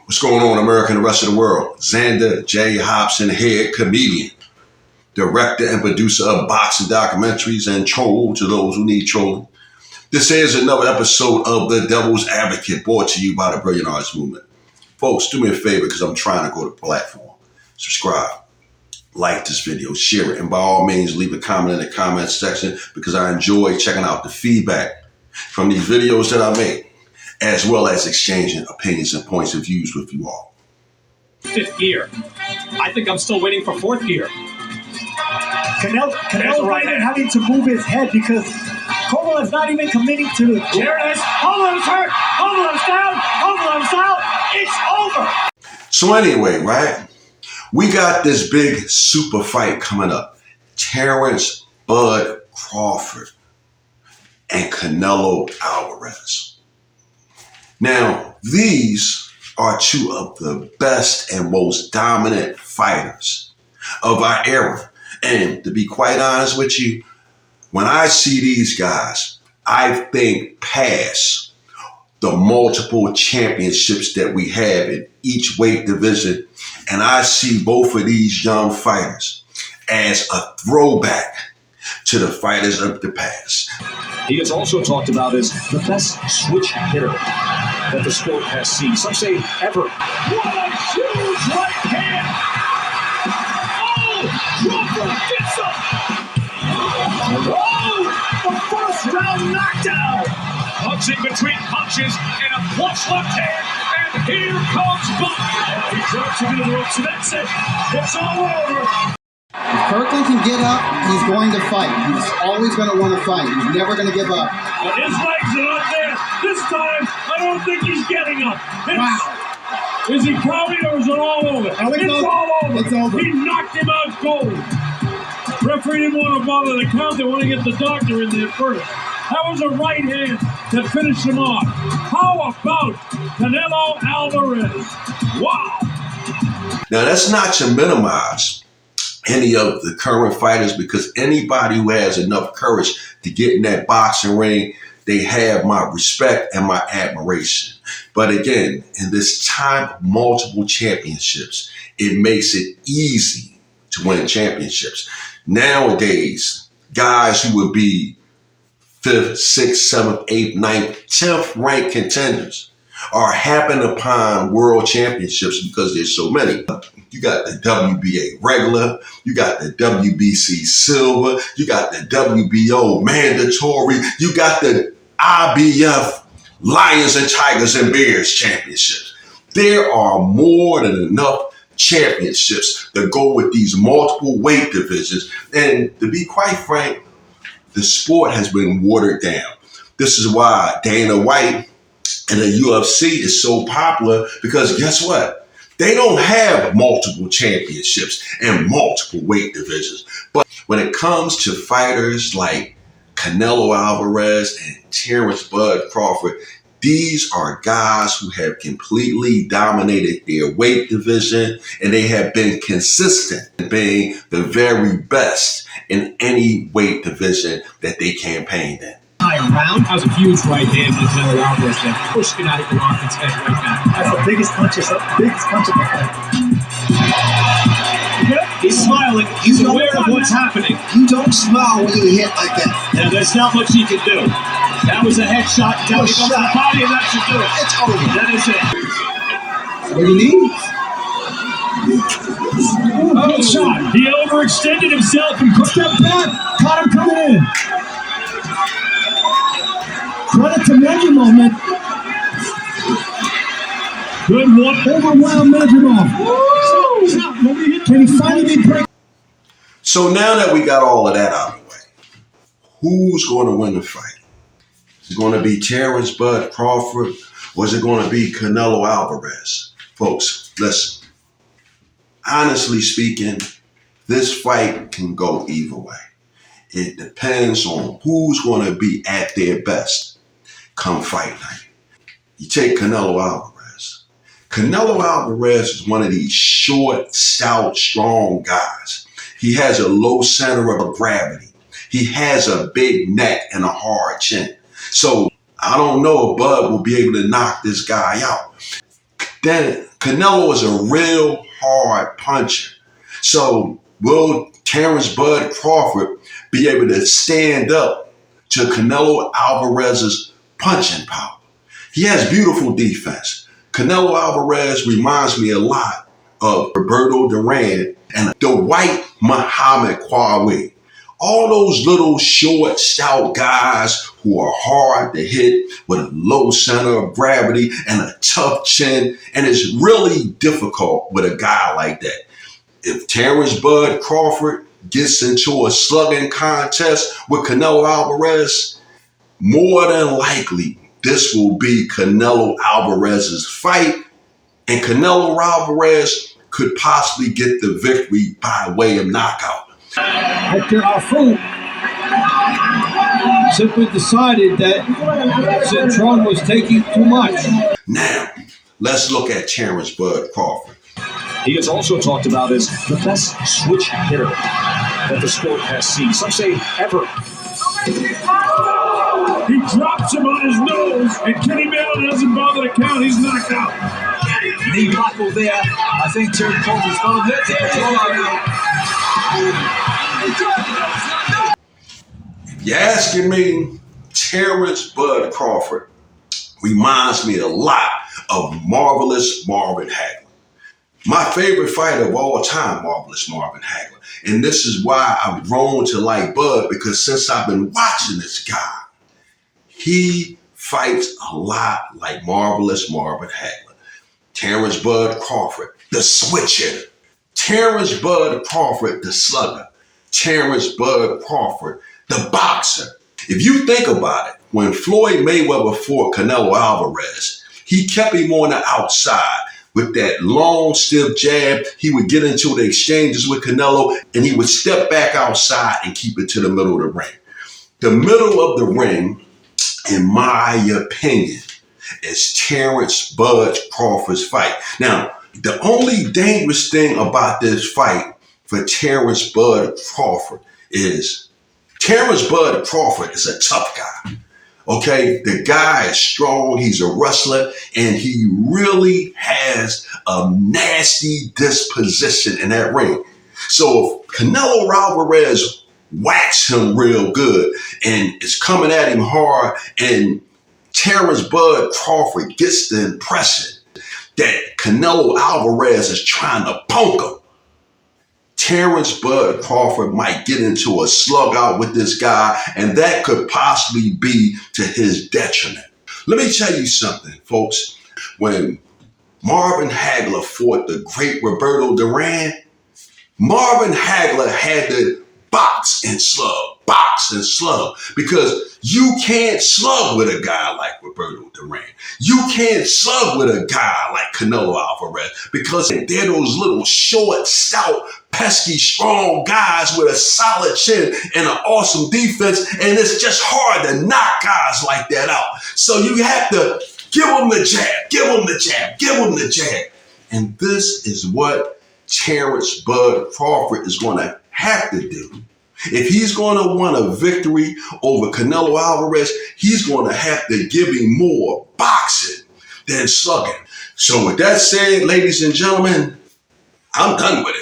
What's going on, America and the rest of the world? Xander J. Hobson here, comedian, director and producer of boxing documentaries and troll to those who need trolling. This is another episode of The Devil's Advocate, brought to you by the Brilliant Arts Movement. Folks, do me a favor because I'm trying to grow the platform. Subscribe, like this video, share it, and by all means, leave a comment in the comments section because I enjoy checking out the feedback from these videos that I make, as well as exchanging opinions and points of views with you all. Fifth gear. I think I'm still waiting for fourth gear. Canelo right even having to move his head because Kovalev not even committing to the... There it is. Kovalev's hurt. Kovalev's down. Kovalev's out. It's over. So anyway, right? We got this big super fight coming up. Terrence Bud Crawford and Canelo Alvarez. Now, these are two of the best and most dominant fighters of our era. And to be quite honest with you, when I see these guys, I think past the multiple championships that we have in each weight division. And I see both of these young fighters as a throwback to the fighters of the past. He is also talked about as the best switch hitter that the sport has seen. Some say ever. What a huge right hand! Oh, Crawford gets up! Oh, the first round knockdown! Punching between punches and a flush left hand, and here comes Buck. He drops him into the ropes, and that's it. It's all over. If Kirkland can get up, he's going to fight. He's always going to want to fight. He's never going to give up. But his legs are not there. This time, I don't think he's getting up. Wow. Is he counting or is it all over? Oh, it's all over. It's over. He knocked him out cold. Referee didn't want to bother the count. They want to get the doctor in there first. That was a right hand that finished him off. How about Canelo Alvarez? Wow. Now, that's not to minimize any of the current fighters, because anybody who has enough courage to get in that boxing ring, they have my respect and my admiration. But again, in this time of multiple championships, it makes it easy to win championships. Nowadays, guys who would be 5th, 6th, 7th, 8th, 9th, 10th ranked contenders are happening upon world championships because there's so many. You got the WBA regular, you got the WBC silver, you got the WBO mandatory, you got the IBF Lions and Tigers and Bears championships. There are more than enough championships that go with these multiple weight divisions. And to be quite frank, the sport has been watered down. This is why Dana White and the UFC is so popular, because guess what? They don't have multiple championships and multiple weight divisions. But when it comes to fighters like Canelo Alvarez and Terrence Bud Crawford, these are guys who have completely dominated their weight division, and they have been consistent in being the very best in any weight division that they campaigned in. Round. That was a huge right hand to Canelo Alvarez that pushed Gennady Golovkin's head right back. That's the biggest punch of the fight. He's smiling. He's aware of what's happening. You don't smile when you hit like that. Yeah, there's not much he can do. That was a headshot. Now he goes to the body, and that should do it. It's over. That is it. What do you need? Good shot. He overextended himself and Step back. Caught him coming in. Credit to Medjimov. good one. Overwhelmed Medjimov. Can he finally break? So now that we got all of that out of the way, who's going to win the fight? Is it going to be Terrence Bud Crawford, or is it going to be Canelo Alvarez? Folks, listen. Honestly speaking, this fight can go either way. It depends on who's going to be at their best come fight night. You take Canelo Alvarez. Canelo Alvarez is one of these short, stout, strong guys. He has a low center of gravity. He has a big neck and a hard chin. So I don't know if Bud will be able to knock this guy out. Then Canelo is a real hard puncher. So will Terrence Bud Crawford be able to stand up to Canelo Alvarez's punching power? He has beautiful defense. Canelo Alvarez reminds me a lot of Roberto Duran and the white Muhammad Qawi. All those little short, stout guys who are hard to hit with a low center of gravity and a tough chin. And it's really difficult with a guy like that. If Terrence Bud Crawford gets into a slugging contest with Canelo Alvarez, more than likely this will be Canelo Alvarez's fight, and Canelo Alvarez could possibly get the victory by way of knockout. Hector Afu simply decided that Citron was taking too much. Now, let's look at Terrence Bud Crawford. He is also talked about as the best switch hitter that the sport has seen. Some say ever. He drops him on his nose, and Kenny Miller doesn't bother to count. He's knocked out. Knee buckle there. I think Terry Crawford's going to let If you're asking me, Terrence Bud Crawford reminds me a lot of Marvelous Marvin Hagler. My favorite fighter of all time, Marvelous Marvin Hagler. And this is why I've grown to like Bud, because since I've been watching this guy, he fights a lot like Marvelous Marvin Hagler. Terrence Bud Crawford, the switch hitter. Terrence Bud Crawford, the slugger. Terrence Bud Crawford, the boxer. If you think about it, when Floyd Mayweather fought Canelo Alvarez, he kept him on the outside with that long, stiff jab. He would get into the exchanges with Canelo, and he would step back outside and keep it to the middle of the ring. The middle of the ring, in my opinion, is Terrence Bud Crawford's fight. Now, the only dangerous thing about this fight for Terrence Bud Crawford is Terrence Bud Crawford is a tough guy. Okay, the guy is strong, he's a wrestler, and he really has a nasty disposition in that ring. So if Canelo Alvarez whacks him real good and is coming at him hard, and Terrence Bud Crawford gets the impression that Canelo Alvarez is trying to punk him, Terrence Bud Crawford might get into a slug out with this guy, and that could possibly be to his detriment. Let me tell you something, folks. When Marvin Hagler fought the great Roberto Duran, Marvin Hagler had to box and slug, because you can't slug with a guy like Roberto Duran. You can't slug with a guy like Canelo Alvarez, because they're those little short, stout, pesky, strong guys with a solid chin and an awesome defense, and it's just hard to knock guys like that out. So you have to give them the jab, give them the jab, give them the jab. And this is what Terrence Bud Crawford is going to have to do. If he's going to want a victory over Canelo Alvarez, he's going to have to give him more boxing than slugging. So with that said, ladies and gentlemen, I'm done with it.